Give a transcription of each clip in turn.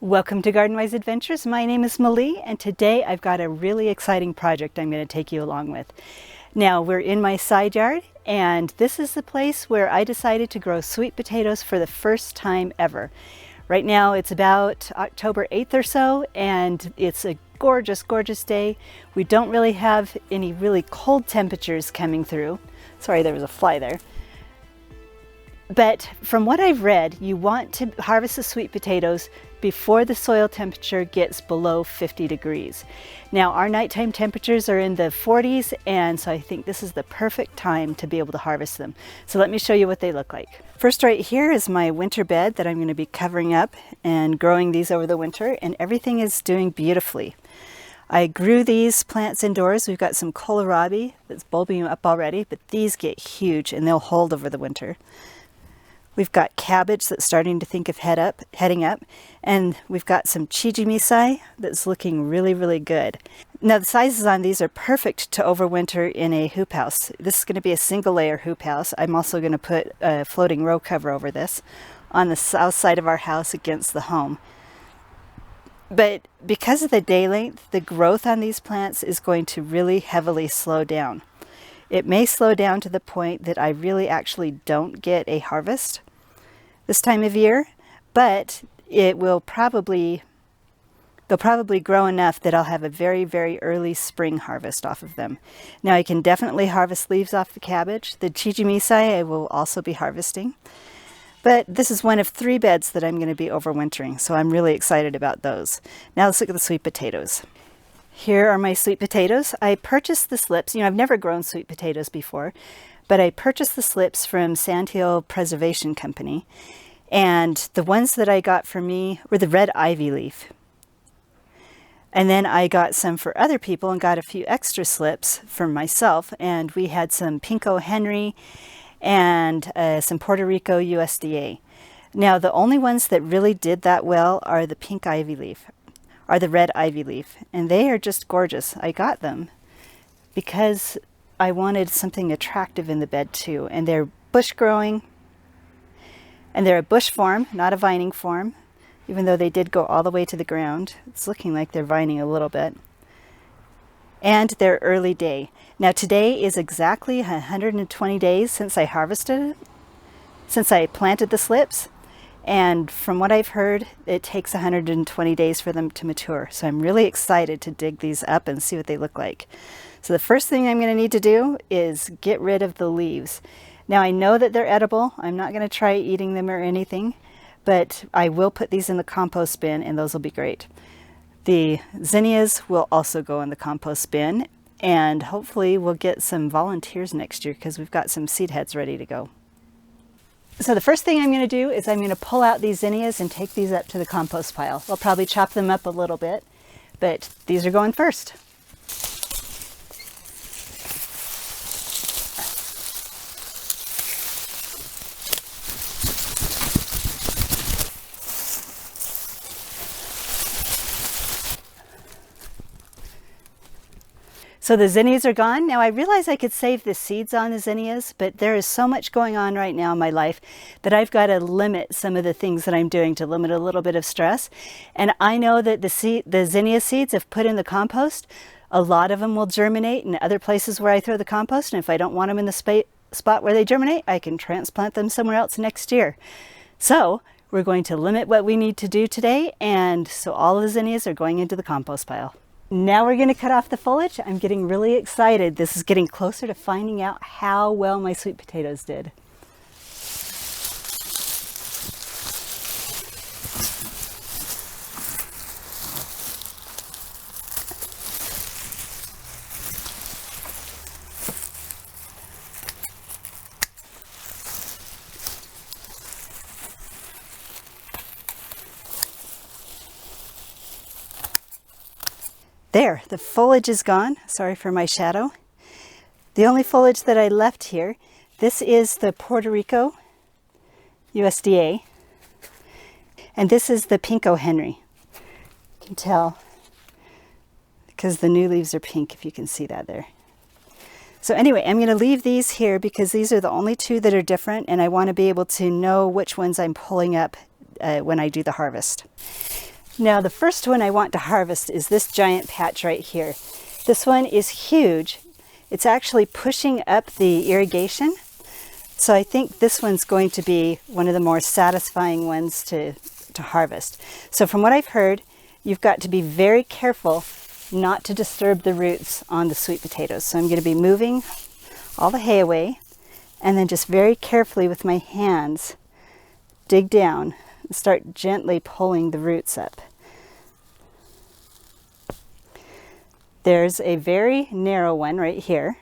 Welcome to Garden Wise Adventures. My name is Malie, and today I've got a really exciting project I'm going to take you along with. Now, we're in my side yard, and this is the place where I decided to grow sweet potatoes for the first time ever. Right now it's about October 8th or so, and it's a gorgeous, gorgeous day. We don't really have any really cold temperatures coming through. Sorry, there was a fly there. But from what I've read, you want to harvest the sweet potatoes before the soil temperature gets below 50 degrees. Now, our nighttime temperatures are in the 40s, and so I think this is the perfect time to be able to harvest them. So let me show you what they look like. First, right here is my winter bed that I'm going to be covering up and growing these over the winter, and everything is doing beautifully. I grew these plants indoors. We've got some kohlrabi that's bulbing up already, but these get huge and they'll hold over the winter. We've got cabbage that's starting to think of heading up, and we've got some chijimisi that's looking really, really good. Now, the sizes on these are perfect to overwinter in a hoop house. This is going to be a single layer hoop house. I'm also going to put a floating row cover over this on the south side of our house against the home. But because of the day length, the growth on these plants is going to really heavily slow down. It may slow down to the point that I really actually don't get a harvest this time of year, but they'll probably grow enough that I'll have a very, very early spring harvest off of them. Now, I can definitely harvest leaves off the cabbage. The chijimisi I will also be harvesting. But this is one of 3 beds that I'm going to be overwintering, so I'm really excited about those. Now let's look at the sweet potatoes. Here are my sweet potatoes. I purchased the slips. I've never grown sweet potatoes before, but I purchased the slips from Sandhill Preservation Company. And the ones that I got for me were the red ivy leaf. And then I got some for other people and got a few extra slips for myself. And we had some Pinko Henry and some Puerto Rico USDA. Now, the only ones that really did that well are the pink ivy leaf, are the red ivy leaf. And they are just gorgeous. I got them because I wanted something attractive in the bed too. And they're bush growing. And they're a bush form, not a vining form, even though they did go all the way to the ground. It's looking like they're vining a little bit. And they're early day. Now, today is exactly 120 days since I harvested it, since I planted the slips. And from what I've heard, it takes 120 days for them to mature. So I'm really excited to dig these up and see what they look like. So the first thing I'm going to need to do is get rid of the leaves. Now, I know that they're edible. I'm not going to try eating them or anything, but I will put these in the compost bin, and those will be great. The zinnias will also go in the compost bin, and hopefully we'll get some volunteers next year because we've got some seed heads ready to go. So the first thing I'm going to do is I'm going to pull out these zinnias and take these up to the compost pile. We'll probably chop them up a little bit, but these are going first. So the zinnias are gone. Now, I realize I could save the seeds on the zinnias, but there is so much going on right now in my life that I've got to limit some of the things that I'm doing to limit a little bit of stress. And I know that the zinnia seeds, if put in the compost, a lot of them will germinate in other places where I throw the compost. And if I don't want them in the spot where they germinate, I can transplant them somewhere else next year. So we're going to limit what we need to do today. And so all the zinnias are going into the compost pile. Now we're going to cut off the foliage. I'm getting really excited. This is getting closer to finding out how well my sweet potatoes did. There, the foliage is gone. Sorry for my shadow. The only foliage that I left here, this is the Puerto Rico USDA, and this is the Pinko Henry. You can tell because the new leaves are pink, if you can see that there. So anyway, I'm going to leave these here because these are the only 2 that are different, and I want to be able to know which ones I'm pulling up when I do the harvest. Now the first one I want to harvest is this giant patch right here. This one is huge. It's actually pushing up the irrigation. So I think this one's going to be one of the more satisfying ones to harvest. So from what I've heard, you've got to be very careful not to disturb the roots on the sweet potatoes. So I'm going to be moving all the hay away and then just very carefully with my hands dig down and start gently pulling the roots up. There's a very narrow one right here.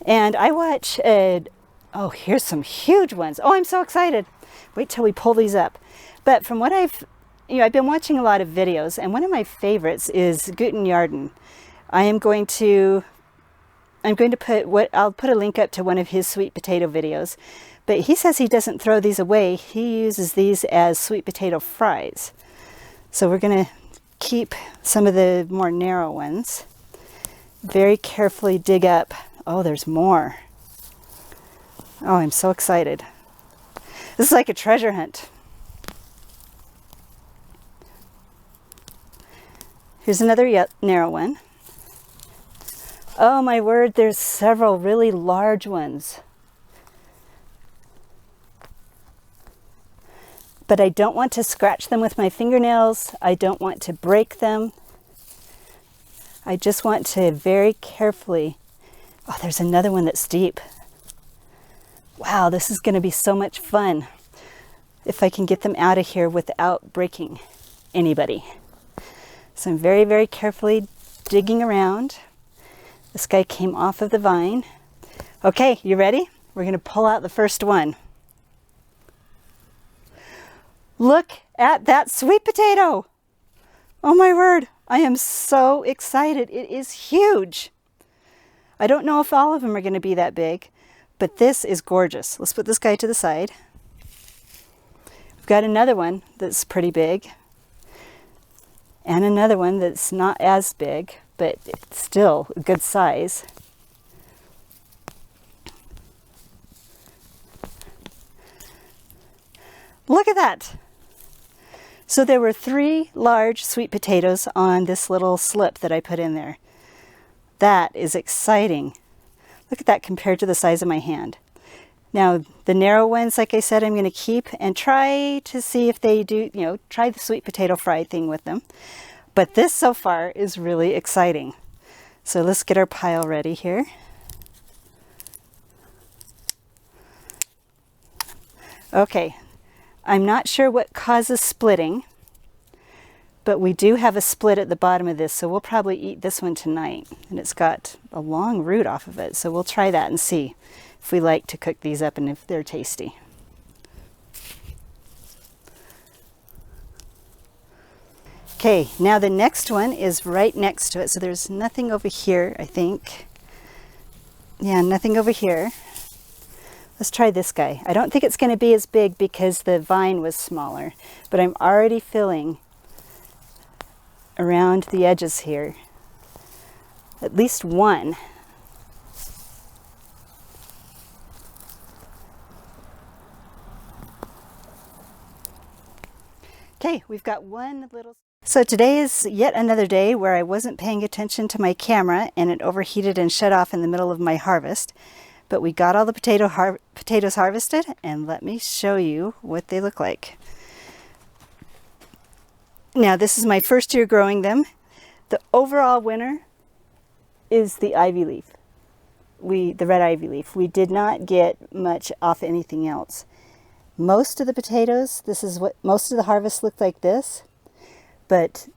And I watch, oh, here's some huge ones. Oh, I'm so excited. Wait till we pull these up. But from what I've been watching a lot of videos, and one of my favorites is Guten Jarden. I'm going to I'll put a link up to one of his sweet potato videos. But he says he doesn't throw these away. He uses these as sweet potato fries. So we're going to keep some of the more narrow ones. Very carefully dig up. Oh, there's more. Oh, I'm so excited. This is like a treasure hunt. Here's another narrow one. Oh my word, there's several really large ones. But I don't want to scratch them with my fingernails. I don't want to break them. I just want to very carefully. Oh, there's another one that's deep. Wow, this is going to be so much fun if I can get them out of here without breaking anybody. So I'm very, very carefully digging around. This guy came off of the vine. Okay, you ready? We're going to pull out the first one. Look at that sweet potato. Oh my word, I am so excited. It is huge. I don't know if all of them are going to be that big, but this is gorgeous. Let's put this guy to the side. We've got another one that's pretty big, and another one that's not as big, but it's still a good size. Look at that. So there were 3 large sweet potatoes on this little slip that I put in there. That is exciting. Look at that compared to the size of my hand. Now, the narrow ones, like I said, I'm going to keep and try to see if they do, try the sweet potato fry thing with them. But this so far is really exciting. So let's get our pile ready here. Okay. I'm not sure what causes splitting, but we do have a split at the bottom of this, so we'll probably eat this one tonight. And it's got a long root off of it, so we'll try that and see if we like to cook these up and if they're tasty. Okay, now the next one is right next to it, so there's nothing over here, I think. Yeah, nothing over here. Let's try this guy. I don't think it's going to be as big because the vine was smaller, but I'm already feeling around the edges here at least one. Okay, we've got one little... So today is yet another day where I wasn't paying attention to my camera and it overheated and shut off in the middle of my harvest. But we got all the potatoes harvested, and let me show you what they look like. Now, this is my first year growing them. The overall winner is the ivy leaf, the red ivy leaf. We did not get much off anything else. Most of the potatoes, this is what most of the harvest looked like this, but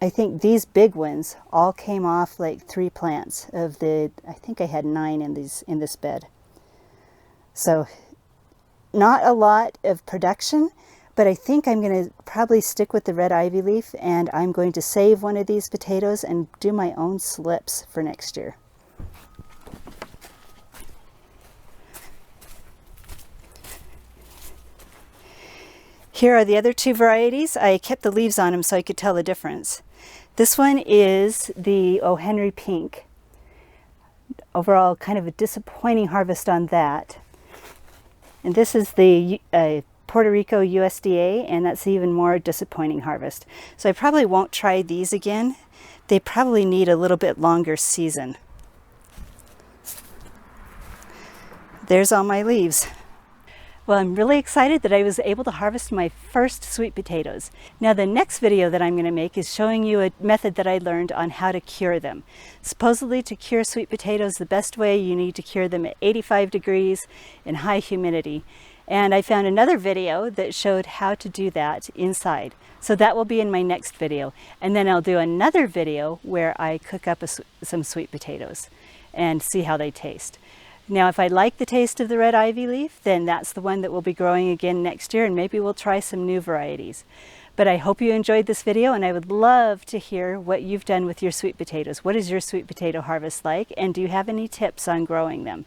I think these big ones all came off like 3 plants of the, I think I had 9 in this bed. So not a lot of production, but I think I'm going to probably stick with the red ivy leaf, and I'm going to save one of these potatoes and do my own slips for next year. Here are the other 2 varieties. I kept the leaves on them so I could tell the difference. This one is the O. Henry Pink. Overall, kind of a disappointing harvest on that. And this is the Puerto Rico USDA, and that's even more disappointing harvest. So I probably won't try these again. They probably need a little bit longer season. There's all my leaves. Well, I'm really excited that I was able to harvest my first sweet potatoes. Now the next video that I'm going to make is showing you a method that I learned on how to cure them. Supposedly to cure sweet potatoes, the best way, you need to cure them at 85 degrees in high humidity. And I found another video that showed how to do that inside. So that will be in my next video. And then I'll do another video where I cook up some sweet potatoes and see how they taste. Now, if I like the taste of the red ivy leaf, then that's the one that will be growing again next year, and maybe we'll try some new varieties. But I hope you enjoyed this video, and I would love to hear what you've done with your sweet potatoes. What is your sweet potato harvest like, and do you have any tips on growing them?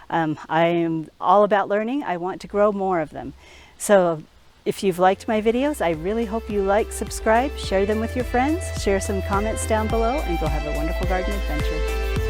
I am all about learning. I want to grow more of them. So if you've liked my videos, I really hope you like, subscribe, share them with your friends, share some comments down below, and go have a wonderful garden adventure.